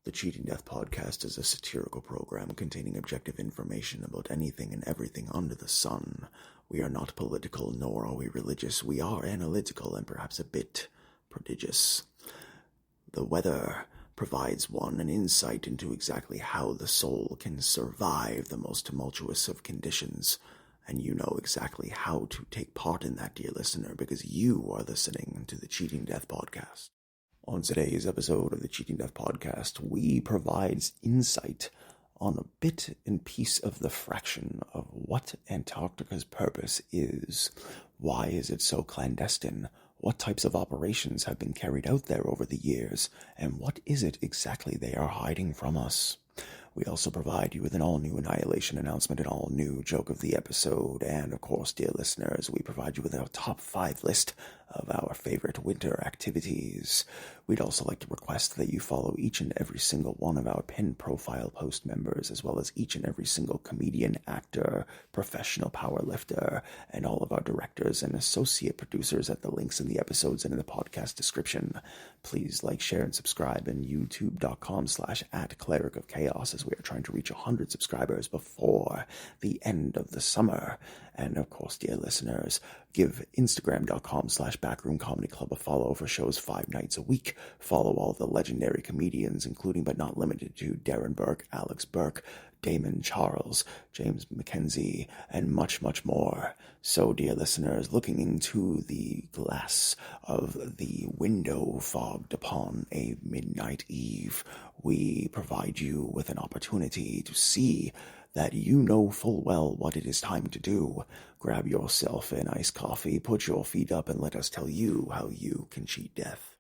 The Cheating Death podcast is a satirical program containing objective information about anything and everything under the sun. We are not political, nor are we religious. We are analytical and perhaps a bit prodigious. The weather provides one an insight into exactly how the soul can survive the most tumultuous of conditions. And you know exactly how to take part in that, dear listener, because you are listening to the Cheating Death podcast. On today's episode of the Cheating Death podcast, we provide insight on a bit and piece of the fraction of what Antarctica's purpose is. Why is it so clandestine? What types of operations have been carried out there over the years? And what is it exactly they are hiding from us? We also provide you with an all-new Annihilation Announcement, an all-new joke of the episode, and of course, dear listeners, we provide you with our top 5 list of our favorite winter activities. We'd also like to request that you follow each and every single one of our pinned profile post members, as well as each and every single comedian, actor, professional powerlifter, and all of our directors and associate producers at the links in the episodes and in the podcast description. Please like, share, and subscribe in youtube.com/@Cleric of Chaos, as we are trying to reach 100 subscribers before the end of the summer. And of course, dear listeners, give Instagram.com/Backroom Comedy Club a follow for shows 5 nights a week. Follow all the legendary comedians, including but not limited to Darren Burke, Alex Burke, Damon Charles, James McKenzie, and much, much more. So, dear listeners, looking into the glass of the window fogged upon a midnight eve, we provide you with an opportunity to see that you know full well what it is time to do. Grab yourself an iced coffee, put your feet up, and let us tell you how you can cheat death.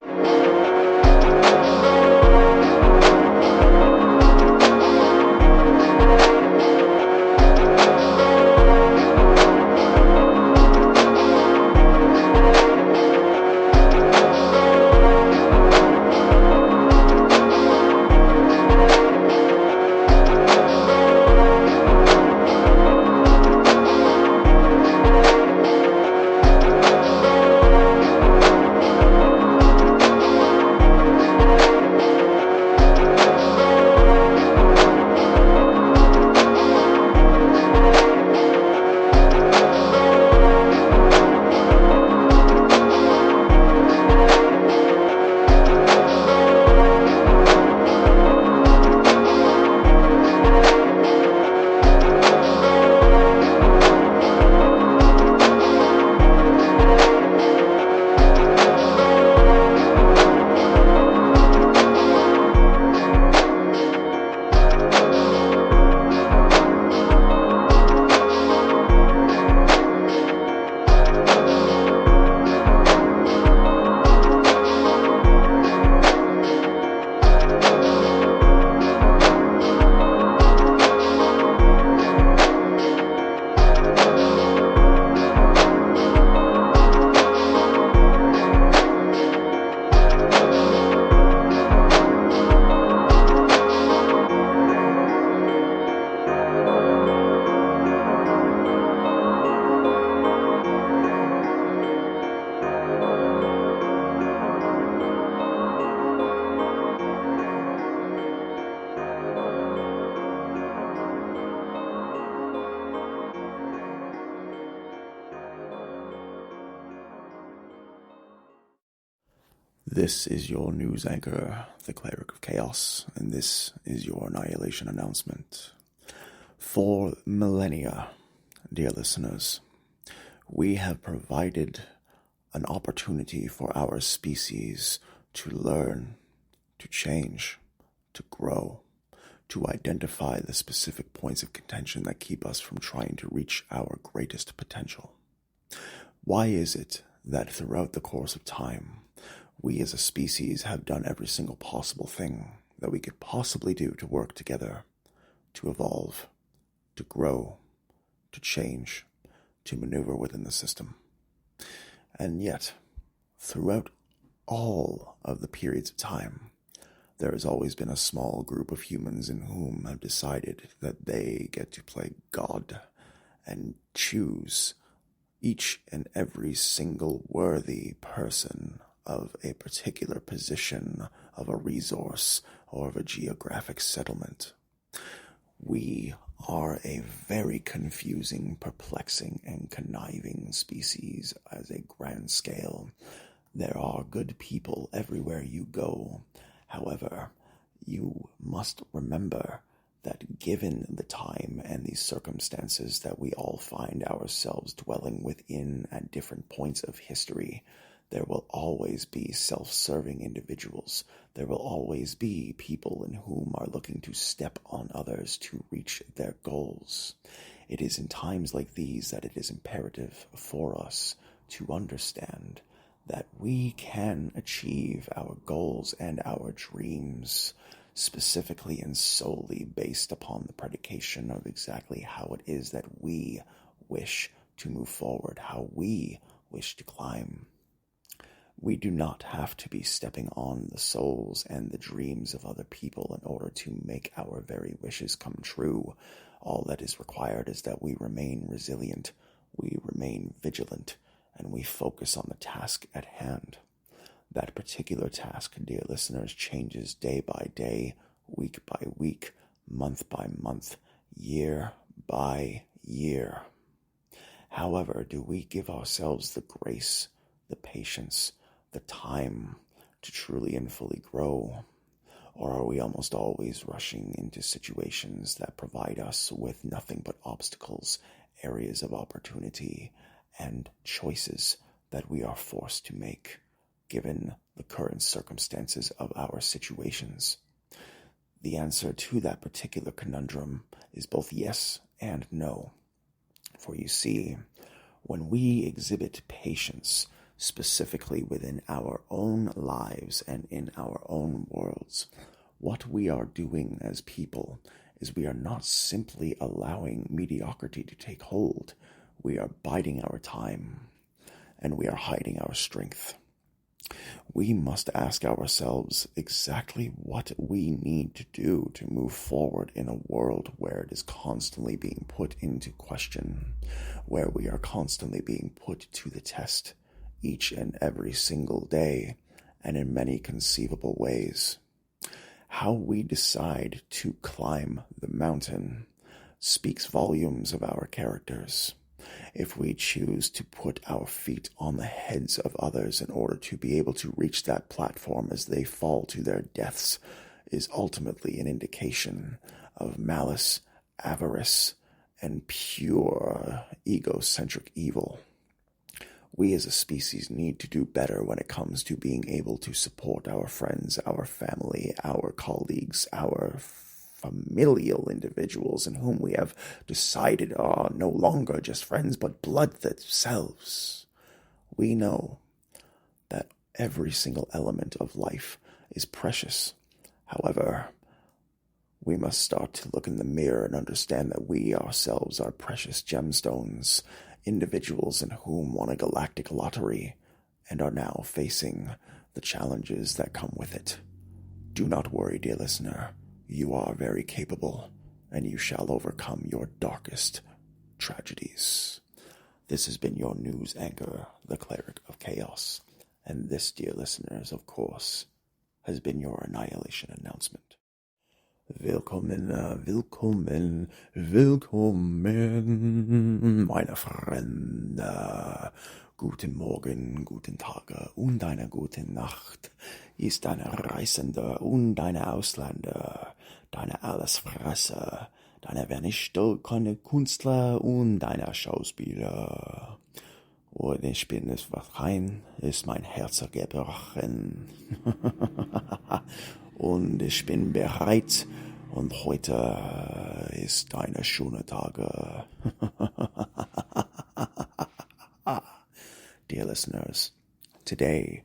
This is your news anchor, the Cleric of Chaos, and this is your Annihilation Announcement. For millennia, dear listeners, we have provided an opportunity for our species to learn, to change, to grow, to identify the specific points of contention that keep us from trying to reach our greatest potential. Why is it that throughout the course of time, we as a species have done every single possible thing that we could possibly do to work together, to evolve, to grow, to change, to maneuver within the system? And yet, throughout all of the periods of time, there has always been a small group of humans in whom have decided that they get to play God and choose each and every single worthy person of a particular position, of a resource, or of a geographic settlement. We are a very confusing, perplexing, and conniving species as a grand scale. There are good people everywhere you go. However, you must remember that given the time and the circumstances that we all find ourselves dwelling within at different points of history, there will always be self-serving individuals. There will always be people in whom are looking to step on others to reach their goals. It is in times like these that it is imperative for us to understand that we can achieve our goals and our dreams specifically and solely based upon the predication of exactly how it is that we wish to move forward, how we wish to climb. We do not have to be stepping on the souls and the dreams of other people in order to make our very wishes come true. All that is required is that we remain resilient, we remain vigilant, and we focus on the task at hand. That particular task, dear listeners, changes day by day, week by week, month by month, year by year. However, do we give ourselves the grace, the patience, the time to truly and fully grow? Or are we almost always rushing into situations that provide us with nothing but obstacles, areas of opportunity, and choices that we are forced to make, given the current circumstances of our situations? The answer to that particular conundrum is both yes and no. For you see, when we exhibit patience, specifically within our own lives and in our own worlds, what we are doing as people is we are not simply allowing mediocrity to take hold. We are biding our time, and we are hiding our strength. We must ask ourselves exactly what we need to do to move forward in a world where it is constantly being put into question, where we are constantly being put to the test each and every single day, and in many conceivable ways. How we decide to climb the mountain speaks volumes of our characters. If we choose to put our feet on the heads of others in order to be able to reach that platform as they fall to their deaths, is ultimately an indication of malice, avarice, and pure egocentric evil. We as a species need to do better when it comes to being able to support our friends, our family, our colleagues, our familial individuals in whom we have decided are no longer just friends but blood themselves. We know that every single element of life is precious. However, we must start to look in the mirror and understand that we ourselves are precious gemstones, individuals in whom won a galactic lottery and are now facing the challenges that come with it. Do not worry, dear listener. You are very capable, and you shall overcome your darkest tragedies. This has been your news anchor, the Cleric of Chaos, and this, dear listeners, of course, has been your Annihilation Announcement. Willkommen, willkommen, willkommen, meine Freunde. Guten Morgen, guten Tag und eine gute Nacht. Ist deine Reisende und deine Ausländer, deine Allesfresser, deine keine Künstler und deine Schauspieler. Und ich bin es rein, ist mein Herz gebrochen. Und ich bin bereit, und heute ist eine schöne Tage. Dear listeners, today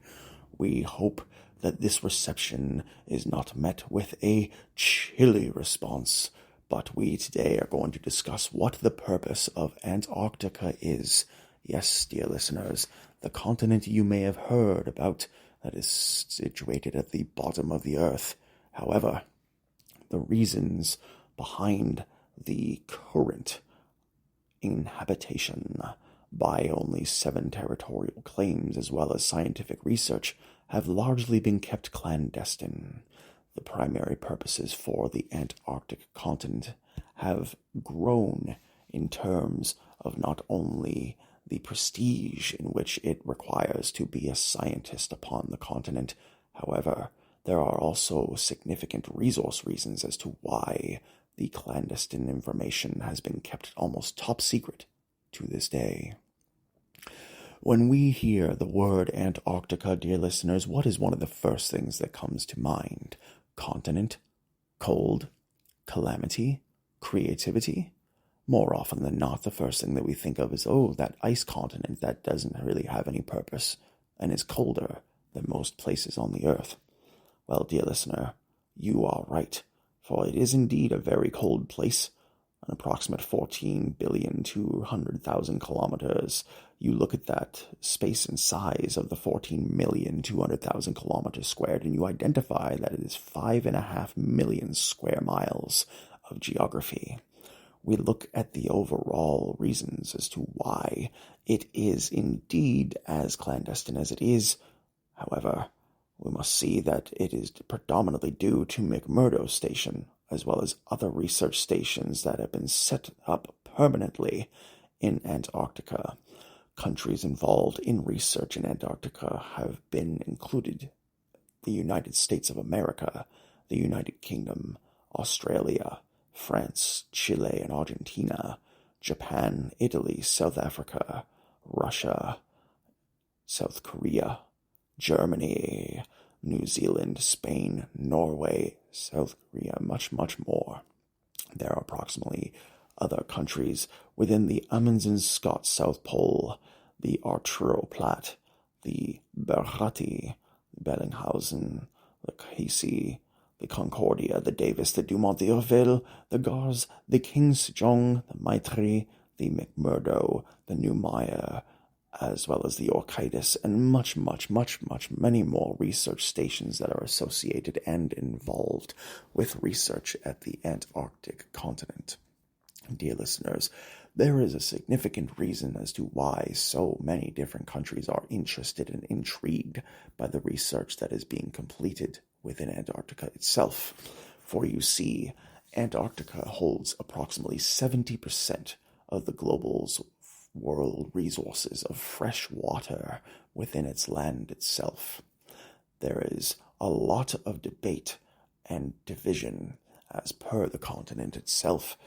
we hope that this reception is not met with a chilly response, but we today are going to discuss what the purpose of Antarctica is. Yes, dear listeners, the continent you may have heard about that is situated at the bottom of the earth. However, the reasons behind the current inhabitation by only 7 territorial claims as well as scientific research have largely been kept clandestine. the primary purposes for the Antarctic continent have grown in terms of not only the prestige in which it requires to be a scientist upon the continent. However, there are also significant resource reasons as to why the clandestine information has been kept almost top secret to this day. When we hear the word Antarctica, dear listeners, what is one of the first things that comes to mind? Continent, cold, calamity, creativity? More often than not, the first thing that we think of is, oh, that ice continent that doesn't really have any purpose and is colder than most places on the earth. Well, dear listener, you are right, for it is indeed a very cold place, an approximate 14,200,000 kilometers. You look at that space and size of the 14,200,000 kilometers squared, and you identify that it is 5.5 million square miles of geography. We look at the overall reasons as to why it is indeed as clandestine as it is. However, we must see that it is predominantly due to McMurdo Station, as well as other research stations that have been set up permanently in Antarctica. Countries involved in research in Antarctica have been included the United States of America, the United Kingdom, Australia, France, Chile, and Argentina, Japan, Italy, South Africa, Russia, South Korea, Germany, New Zealand, Spain, Norway, South Korea, much, much more. There are approximately other countries within the Amundsen-Scott South Pole, the Arturo Plat, the Berhati, Bellinghausen, the Casey, the Concordia, the Davis, the Dumont d'Urville, the Gars, the King's Jong, the Maitri, the McMurdo, the Neumayer, as well as the Orchitis, and much, many more research stations that are associated and involved with research at the Antarctic continent. Dear listeners, there is a significant reason as to why so many different countries are interested and intrigued by the research that is being completed within Antarctica itself. For you see, Antarctica holds approximately 70% of the global's world resources of fresh water within its land itself. There is a lot of debate and division as per the continent itself.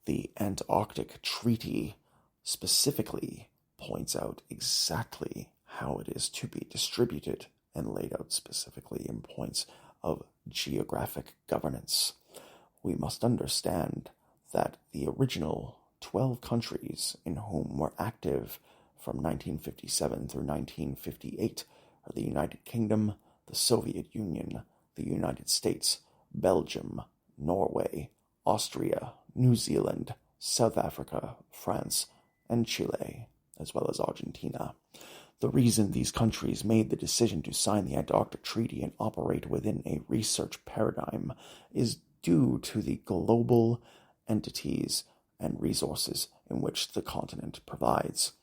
The Antarctic Treaty specifically points out exactly how it is to be distributed and laid out specifically in points of geographic governance. We must understand that the original 12 countries in whom were active from 1957 through 1958 are the United Kingdom, the Soviet Union, the United States, Belgium, Norway, Austria, New Zealand, South Africa, France, and Chile, as well as Argentina. The reason these countries made the decision to sign the Antarctic Treaty and operate within a research paradigm is due to the global entities and resources in which the continent provides.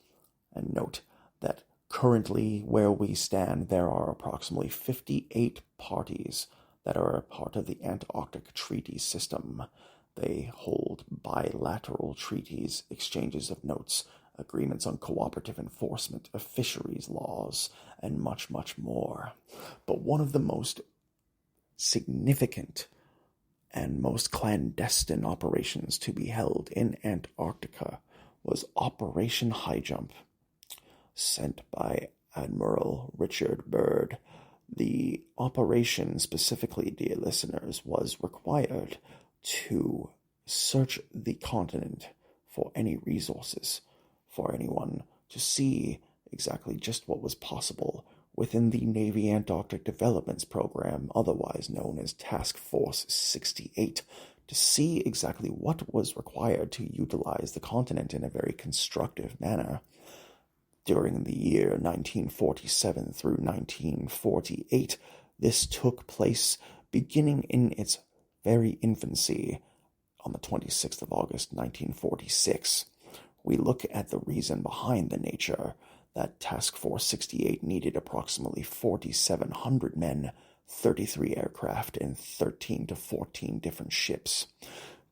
And note that currently where we stand, there are approximately 58 parties that are a part of the Antarctic Treaty system. They hold bilateral treaties, exchanges of notes, agreements on cooperative enforcement of fisheries laws, and much more. But one of the most significant and most clandestine operations to be held in Antarctica was Operation High Jump, sent by Admiral Richard Byrd. The operation specifically, dear listeners, was required to search the continent for any resources, for anyone to see exactly just what was possible within the Navy Antarctic Developments Program, otherwise known as Task Force 68, to see exactly what was required to utilize the continent in a very constructive manner. During the year 1947 through 1948, this took place beginning in its very infancy on the 26th of August 1946. We look at the reason behind the nature that Task Force 68 needed approximately 4,700 men, 33 aircraft and 13 to 14 different ships.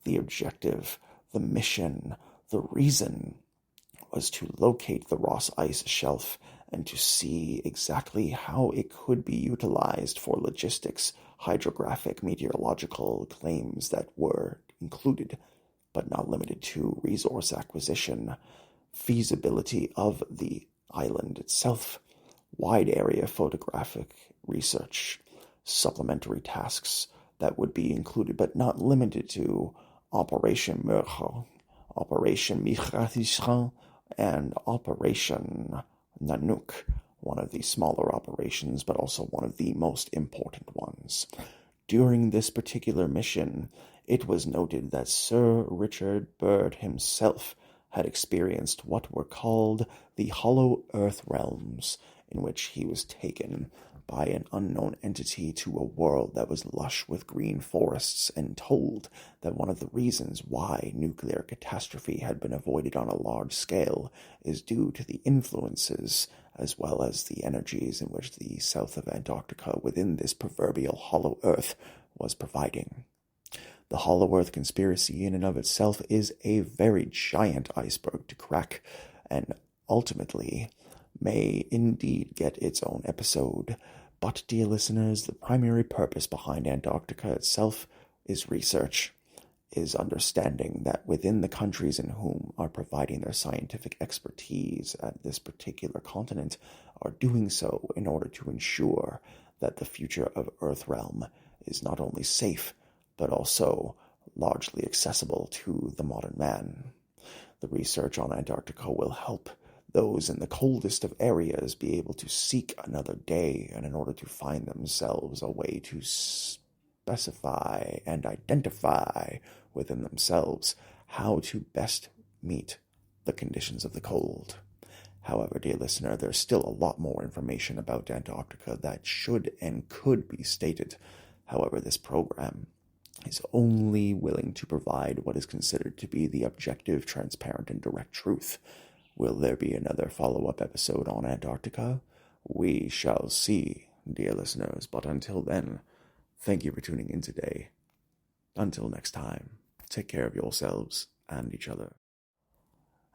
The objective, the mission, the reason was to locate the Ross Ice Shelf and to see exactly how it could be utilized for logistics, hydrographic, meteorological claims that were included, but not limited to, resource acquisition, feasibility of the island itself, wide area photographic research, supplementary tasks that would be included, but not limited to, Operation Merho, Operation Migration, and Operation Nanook, one of the smaller operations, but also one of the most important ones. During this particular mission, it was noted that Sir Richard Byrd himself had experienced what were called the Hollow Earth Realms, in which he was taken by an unknown entity to a world that was lush with green forests, and told that one of the reasons why nuclear catastrophe had been avoided on a large scale is due to the influences as well as the energies in which the south of Antarctica within this proverbial hollow earth was providing. The hollow earth conspiracy in and of itself is a very giant iceberg to crack, and ultimately may indeed get its own episode. But, dear listeners, the primary purpose behind Antarctica itself is research, is understanding that within the countries in whom are providing their scientific expertise at this particular continent are doing so in order to ensure that the future of Earthrealm is not only safe, but also largely accessible to the modern man. The research on Antarctica will help those in the coldest of areas be able to seek another day, and in order to find themselves a way to specify and identify within themselves how to best meet the conditions of the cold. However, dear listener, there's still a lot more information about Antarctica that should and could be stated. However, this program is only willing to provide what is considered to be the objective, transparent, and direct truth. Will there be another follow-up episode on Antarctica? We shall see, dear listeners. But until then, thank you for tuning in today. Until next time, take care of yourselves and each other.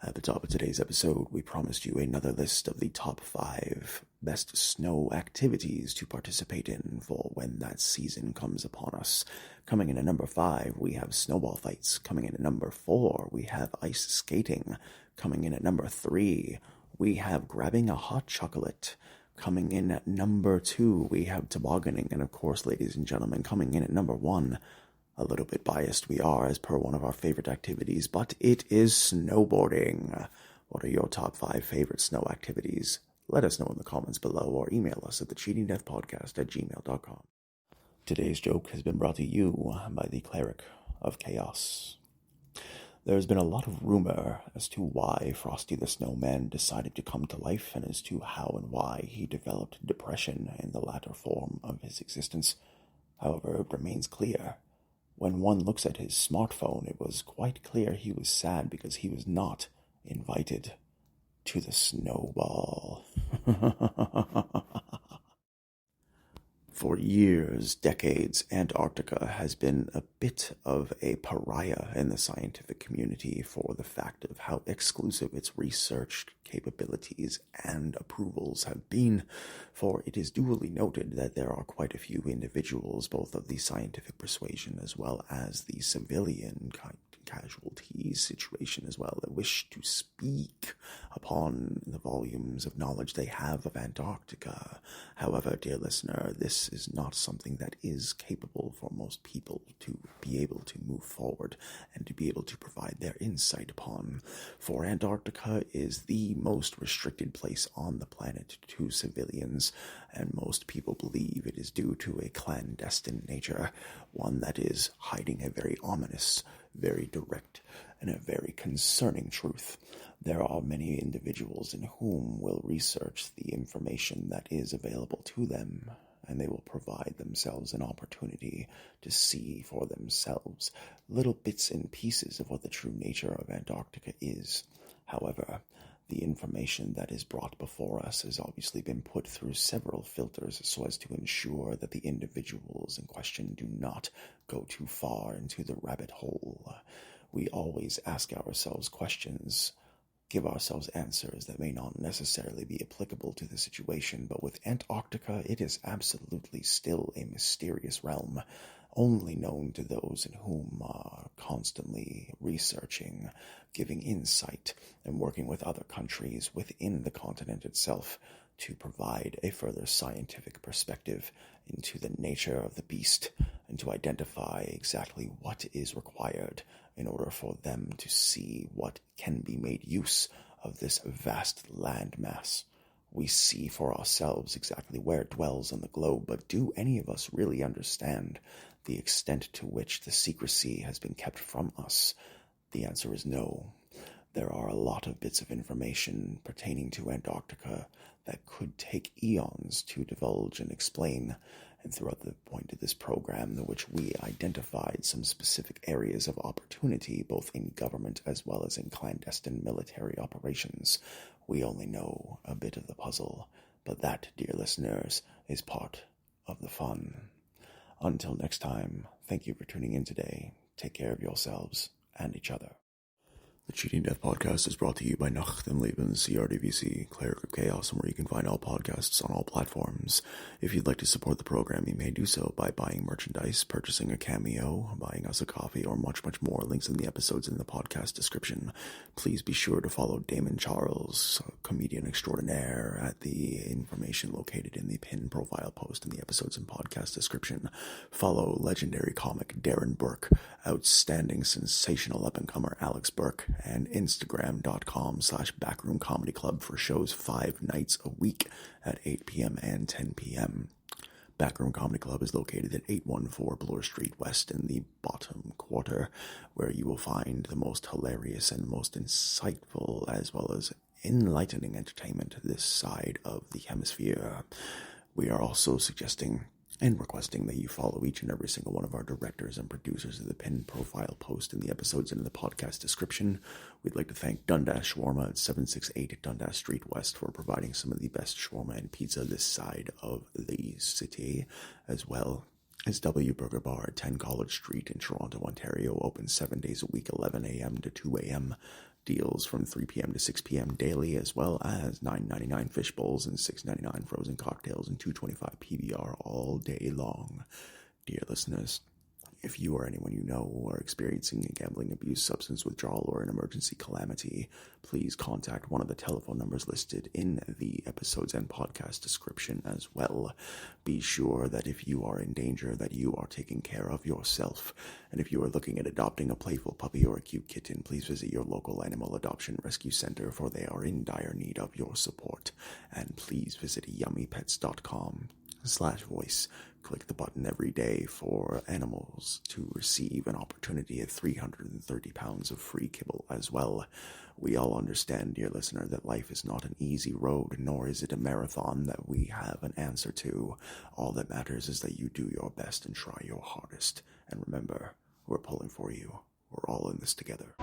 At the top of today's episode, we promised you another list of the top 5 best snow activities to participate in for when that season comes upon us. Coming in at number 5, we have snowball fights. Coming in at number 4, we have ice skating. Coming in at number 3, we have grabbing a hot chocolate. Coming in at number 2, we have tobogganing. And of course, ladies and gentlemen, coming in at number 1, a little bit biased we are as per one of our favorite activities, but it is snowboarding. What are your top 5 favorite snow activities? Let us know in the comments below or email us at thecheatingdeathpodcast@gmail.com. Today's joke has been brought to you by the Cleric of Chaos. There's been a lot of rumor as to why Frosty the Snowman decided to come to life, and as to how and why he developed depression in the latter form of his existence. However, it remains clear. When one looks at his smartphone, it was quite clear he was sad because he was not invited to the snowball. For years, decades, Antarctica has been a bit of a pariah in the scientific community for the fact of how exclusive its research capabilities and approvals have been, for it is duly noted that there are quite a few individuals, both of the scientific persuasion as well as the civilian casualty situation as well, that wish to speak upon the volumes of knowledge they have of Antarctica. However, dear listener, this is not something that is capable for most people to be able to move forward and to be able to provide their insight upon. For Antarctica is the most restricted place on the planet to civilians, and most people believe it is due to a clandestine nature, one that is hiding a very ominous, very direct, and a very concerning truth. There are many individuals in whom will research the information that is available to them, and they will provide themselves an opportunity to see for themselves little bits and pieces of what the true nature of Antarctica is. However, The information that is brought before us has obviously been put through several filters so as to ensure that the individuals in question do not go too far into the rabbit hole. We always ask ourselves questions, give ourselves answers that may not necessarily be applicable to the situation, but with Antarctica, it is absolutely still a mysterious realm, only known to those in whom are constantly researching, giving insight, and working with other countries within the continent itself to provide a further scientific perspective into the nature of the beast and to identify exactly what is required in order for them to see what can be made use of this vast landmass. We see for ourselves exactly where it dwells on the globe, but do any of us really understand the extent to which the secrecy has been kept from us? The answer is no. There are a lot of bits of information pertaining to Antarctica that could take eons to divulge and explain, and throughout the point of this program, in which we identified some specific areas of opportunity, both in government as well as in clandestine military operations, we only know a bit of the puzzle, but that, dear listeners, is part of the fun. Until next time, thank you for tuning in today. Take care of yourselves and each other. The Cheating Death Podcast is brought to you by Nacht and Leben, CRDVC, Cleric of Chaos, and where you can find all podcasts on all platforms. If you'd like to support the program, you may do so by buying merchandise, purchasing a cameo, buying us a coffee, or much, much more. Links in the episodes in the podcast description. Please be sure to follow Damon Charles, comedian extraordinaire, at the information located in the pinned profile post in the episodes and podcast description. Follow legendary comic Darren Burke, outstanding sensational up-and-comer Alex Burke, and Instagram.com/Backroom Comedy Club for shows 5 nights a week at 8 p.m. and 10 p.m. Backroom Comedy Club is located at 814 Bloor Street West in the bottom quarter, where you will find the most hilarious and most insightful as well as enlightening entertainment this side of the hemisphere. We are also suggesting and requesting that you follow each and every single one of our directors and producers of the pinned profile post in the episodes and in the podcast description. We'd like to thank Dundas Shawarma at 768 Dundas Street West for providing some of the best shawarma and pizza this side of the city, as well as W Burger Bar at 10 College Street in Toronto, Ontario, open 7 days a week, 11 a.m. to 2 a.m., deals from 3 p.m. to 6 p.m. daily, as well as $9.99 fish bowls and $6.99 frozen cocktails and $2.25 PBR all day long. Dear listeners, if you or anyone you know are experiencing a gambling abuse, substance withdrawal, or an emergency calamity, please contact one of the telephone numbers listed in the episodes and podcast description as well. Be sure that if you are in danger, that you are taking care of yourself. And if you are looking at adopting a playful puppy or a cute kitten, please visit your local animal adoption rescue center, for they are in dire need of your support. And please visit yummypets.com/voice. Click the button every day for animals to receive an opportunity at 330 pounds of free kibble as well. We all understand, dear listener, that life is not an easy road, nor is it a marathon that we have an answer to. All that matters is that you do your best and try your hardest. And remember, we're pulling for you. We're all in this together.